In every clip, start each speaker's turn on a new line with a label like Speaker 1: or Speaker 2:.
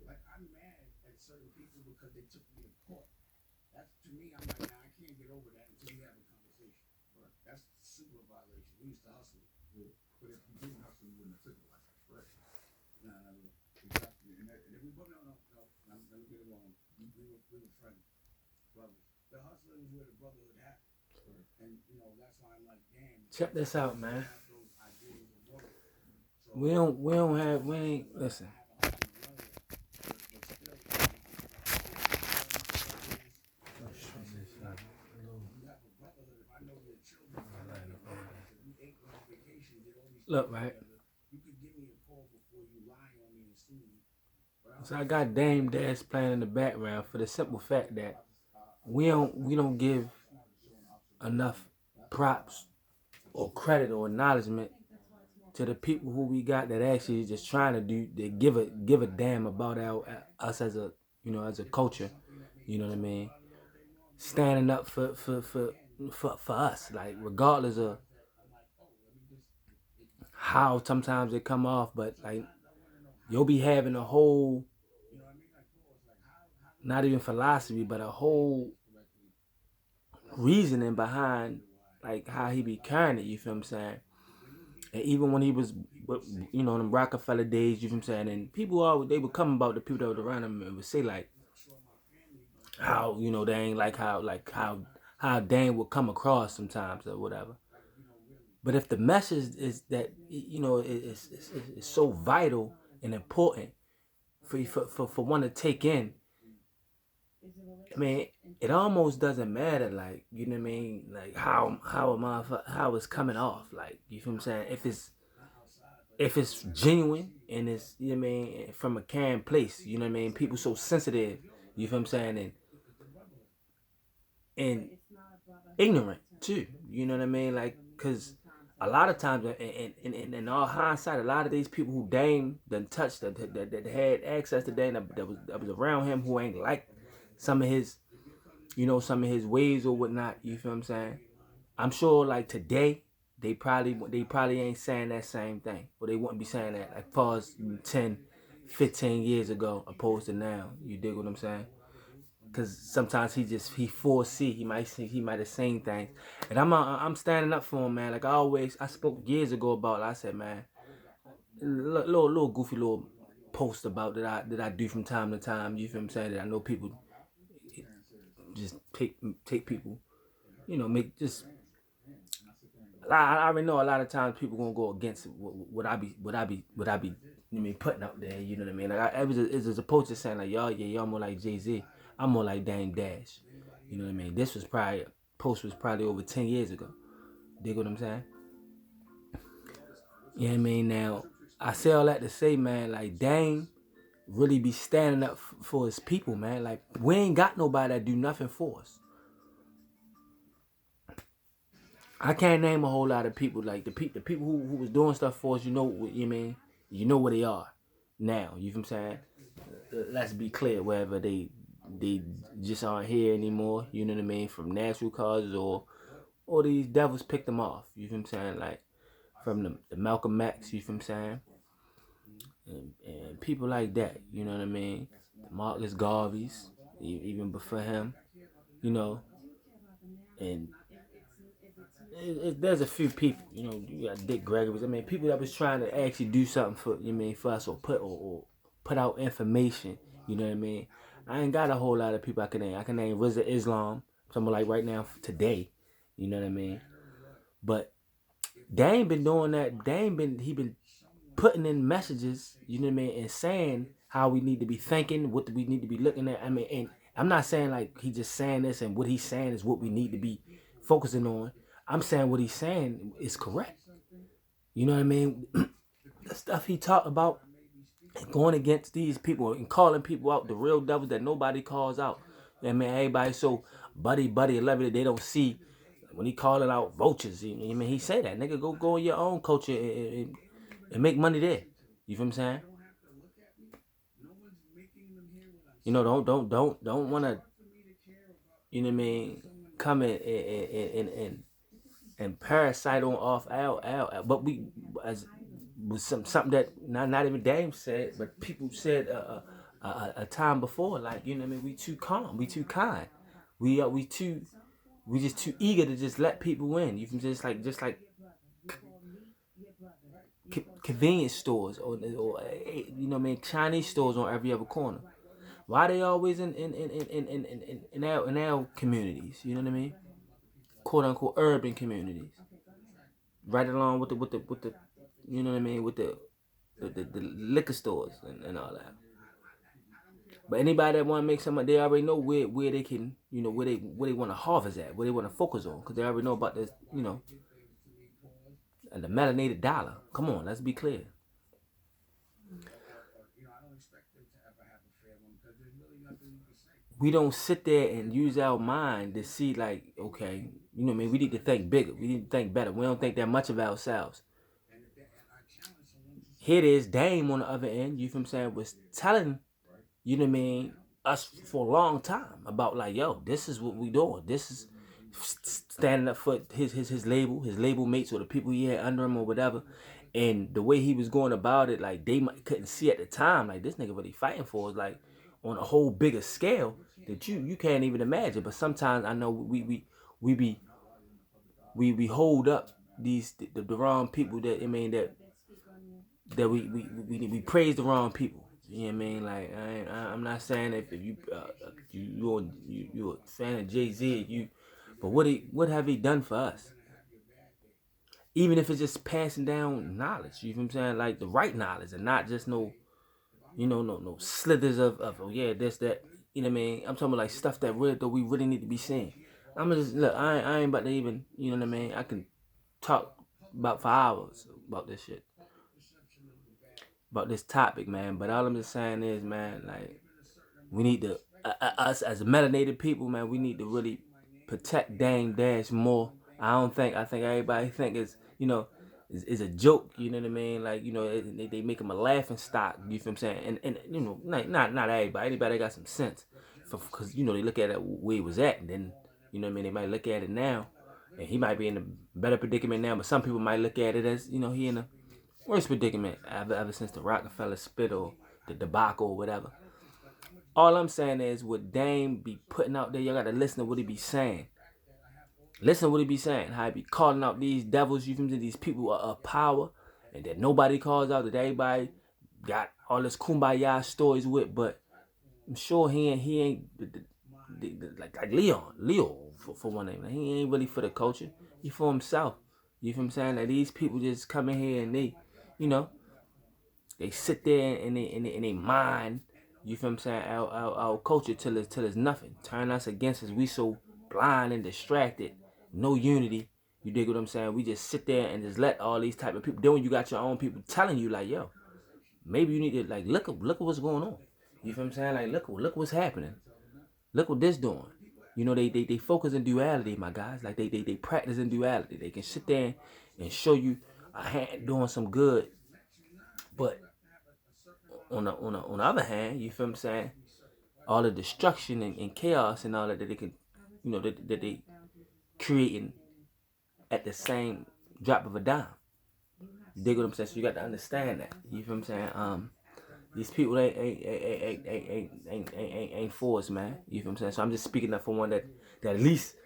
Speaker 1: Like I'm mad at certain people because they took me to court. That's to me. I'm like, nah, I can't get over that until we have a conversation. Right. That's super violation. We used to hustle. Yeah. But if you didn't hustle, you wouldn't have took it like that. Right. No, no, no. Exactly. And if we both no, no, no. Let me get it wrong. We were friends, brothers. The hustling is where the brotherhood happened. Right. And that's why I'm like, damn.
Speaker 2: Check this out, man.
Speaker 1: Have those ideals of brotherhood. So
Speaker 2: We ain't, listen. Look, right. So I got Dame Dash playing in the background for the simple fact that we don't give enough props or credit or acknowledgement to the people who we got that actually just trying to do that give a damn about us as a as a culture. You know what I mean? Standing up for us, like regardless of how sometimes it come off, but like you'll be having a whole, not even philosophy, but a whole reasoning behind like how he be carrying it. You feel what I'm saying? And even when he was, them Rockefeller days, you feel what I'm saying? And people they would come about the people that were around him and would say like how they ain't how Dane would come across sometimes or whatever. But if the message is that it's so vital and important for one to take in, I mean, it almost doesn't matter, like, you know what I mean, like how it's coming off, like, you feel what I'm saying? If it's genuine and it's, you know what I mean, from a caring place, you know what I mean? People so sensitive, you feel what I'm saying, and ignorant too, you know what I mean? Like, cause a lot of times, in all hindsight, a lot of these people who Dame done touched that had access to Dame that was around him who ain't like some of his some of his ways or whatnot. You feel what I'm saying? I'm sure like today they probably ain't saying that same thing, or they wouldn't be saying that like far as 10, 15 years ago opposed to now. You dig what I'm saying? Because sometimes he foresee he might have seen things, and I'm standing up for him, man. Like I spoke years ago about. I said, man, little goofy little post about that I do from time to time. You feel what I'm saying? That I know people just take people, make just. I already know a lot of times people gonna go against what I be putting out there. You know what I mean? Like it's as opposed to saying like y'all more like Jay-Z. I'm more like Dame Dash. You know what I mean? This was probably post was probably over 10 years ago. Dig what I'm saying? You know what I mean? Now I say all that to say, man, like Dame really be standing up for his people, man. Like we ain't got nobody that do nothing for us. I can't name a whole lot of people like the people who was doing stuff for us. You mean? You know where they are now. You know what I'm saying? Let's be clear. Wherever they just aren't here anymore. You know what I mean? From natural causes or these devils picked them off. You know what I'm saying? Like from the Malcolm X. You know what I'm saying? And people like that. You know what I mean? Marcus Garvey's even before him. You know, and there's a few people, you got Dick Gregory's. I mean, people that was trying to actually do something for us or put out information. You know what I mean? I ain't got a whole lot of people I can name. I can name Rizza Islam, someone like right now today. You know what I mean? But they ain't been doing that. He been putting in messages. You know what I mean? And saying how we need to be thinking, what we need to be looking at. I mean, and I'm not saying like he just saying this and what he's saying is what we need to be focusing on. I'm saying what he's saying is correct. You know what I mean? The stuff he talked about and going against these people and calling people out, the real devils that nobody calls out. I mean, everybody so buddy, love it. They don't see when he calling out vultures. I mean, he say that nigga go in your own culture and make money there. You feel what I'm saying? Don't want to. You know what I mean? Come in and parasite on off our but we as was something that not even Dame said, but people said a time before. Like, you know what I mean? We too calm, we too kind, we just too eager to just let people in. You can just like convenience stores or you know what I mean, Chinese stores on every other corner. Why they always in our communities? You know what I mean? Quote unquote urban communities, right along with the you know what I mean, with the liquor stores and all that. But anybody that want to make something, they already know where they can, you know, where they want to harvest at, where they want to focus on, because they already know about this, you know, and the melanated dollar. Come on, let's be clear. We don't sit there and use our mind to see like, okay, you know what I mean, we need to think bigger. We need to think better. We don't think that much of ourselves. Here it is, Dame on the other end, you feel what I'm saying, was telling, you know what I mean, us for a long time about like, yo, this is what we doing. This is standing up for his label mates or the people he had under him or whatever. And the way he was going about it, like they couldn't see at the time, like this nigga really fighting for us, like on a whole bigger scale that you can't even imagine. But sometimes I know we hold up these the wrong people that I mean that we praise the wrong people. You know what I mean? Like I'm not saying if you're a fan of Jay-Z, but what have he done for us? Even if it's just passing down knowledge, you know what I'm saying? Like the right knowledge and not just no, you know, no slithers of oh yeah, this, that, you know what I mean? I'm talking about like stuff that we really need to be seeing. I'm gonna just look, I ain't about to even, you know what I mean? I can talk about for hours about this shit. About this topic, man. But all I'm just saying is, man, like we need to us as melanated people, man, we need to really protect Dame Dash more. I think everybody think it's, you know, is a joke, you know what I mean? Like, you know, they make him a laughing stock, you feel what I'm saying? And you know, not everybody. Anybody got some sense. Because, you know, they look at it where he was at, and then, you know what I mean, they might look at it now, and he might be in a better predicament now, but some people might look at it as, you know, he in a worse predicament ever since the Rockefeller spit or the debacle or whatever. All I'm saying is, what Dame be putting out there, y'all gotta listen to what he be saying. Listen to what he be saying. How he be calling out these devils, you from these people of power, and that nobody calls out, that everybody got all this kumbaya stories with. But I'm sure he ain't like Leo for one name. He ain't really for the culture. He for himself. You feel what I'm saying? That these people just come in here and they, you know, they sit there and they mind, you feel what I'm saying, our culture till it's nothing. Turn us against us. We so blind and distracted. No unity. You dig what I'm saying? We just sit there and just let all these type of people. Then when you got your own people telling you like, yo, maybe you need to like look at what's going on. You feel what I'm saying? Like look what's happening. Look what this doing. You know, they focus in duality, my guys. Like they practice in duality. They can sit there and show you a hand doing some good, but on the other hand, you feel what I'm saying? All the destruction and chaos and all that they can, you know, that they creating at the same drop of a dime. You dig what I'm saying? So you got to understand that. You feel what I'm saying? These people ain't for us, man. You feel what I'm saying? So I'm just speaking up for one that at least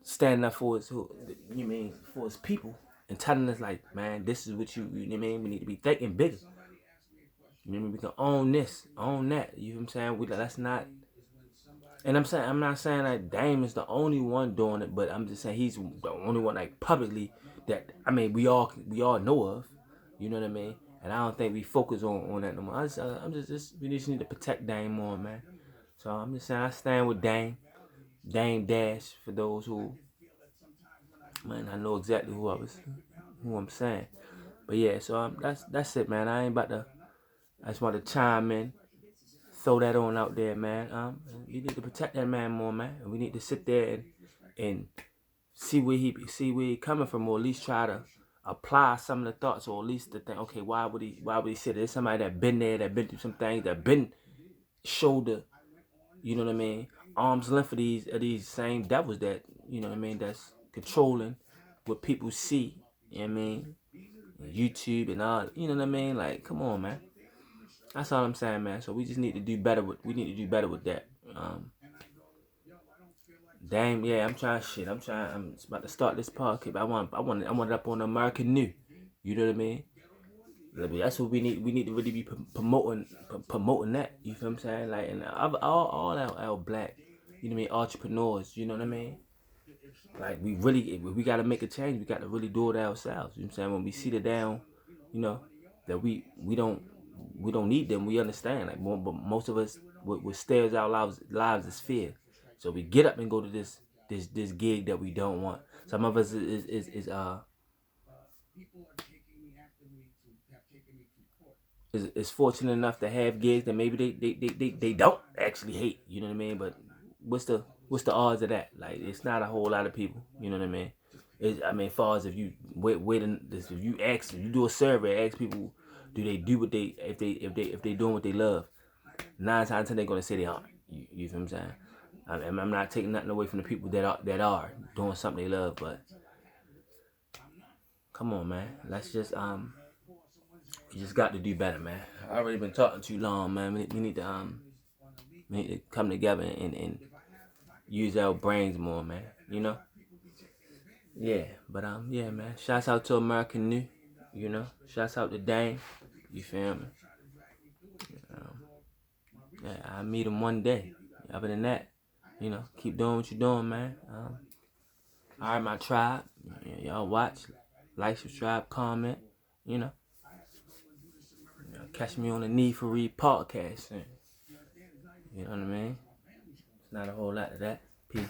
Speaker 2: standing up for us, you mean for his people, and telling us like, man, this is what you know what I mean? We need to be thinking bigger. You know what I mean? We can own this, own that. You know what I'm saying? That's not. And I'm not saying that Dame is the only one doing it, but I'm just saying he's the only one like publicly that I mean we all know of. You know what I mean? And I don't think we focus on that no more. I'm just we just need to protect Dame more, man. So I'm just saying I stand with Dame Dash for those who, man, I know exactly who I'm saying. But yeah, so that's it, man. I ain't about to. I just want to chime in, throw that on out there, man. You need to protect that man more, man. And we need to sit there and see where he coming from, or at least try to apply some of the thoughts, or at least to think, okay, why would he say there's somebody that been there, that been through some things, that been shoulder, you know what I mean, arm's length of these same devils that, you know what I mean, that's controlling what people see, you know what I mean, and YouTube and all. You know what I mean? Like, come on, man. That's all I'm saying, man. So we just need to do better with. We need to do better with that. Damn, yeah. I'm trying. Shit, I'm trying. I'm about to start this podcast. I want it up on American New. You know what I mean? That's what we need. We need to really be promoting that. You feel what I'm saying? Like, and all our black, you know what I mean, entrepreneurs. You know what I mean? Like, we got to make a change. We got to really do it ourselves. You know what I'm saying? When we see the down, you know, that we don't need them. We understand. Like, but most of us, what stares our lives is fear. So we get up and go to this gig that we don't want. Some of us is fortunate enough to have gigs that maybe they don't actually hate. You know what I mean? But what's the odds of that? Like, it's not a whole lot of people. You know what I mean? As far as if you if you do a survey, ask people, do they do what they if they doing what they love? 9 times out of 10 they're gonna say they aren't. You feel what I'm saying? I'm not taking nothing away from the people that are doing something they love, but come on, man. Let's just you just got to do better, man. I already been talking too long, man. We need to come together and use our brains more, man. You know? Yeah, but yeah, man. Shouts out to American New. You know? Shouts out to Dane. You feel me? Yeah, I'll meet him one day. Other than that, you know, keep doing what you're doing, man. All right, my tribe. Y'all watch, like, subscribe, comment. You know, catch me on the Need for Read podcast. You know what I mean? It's not a whole lot of that. Peace.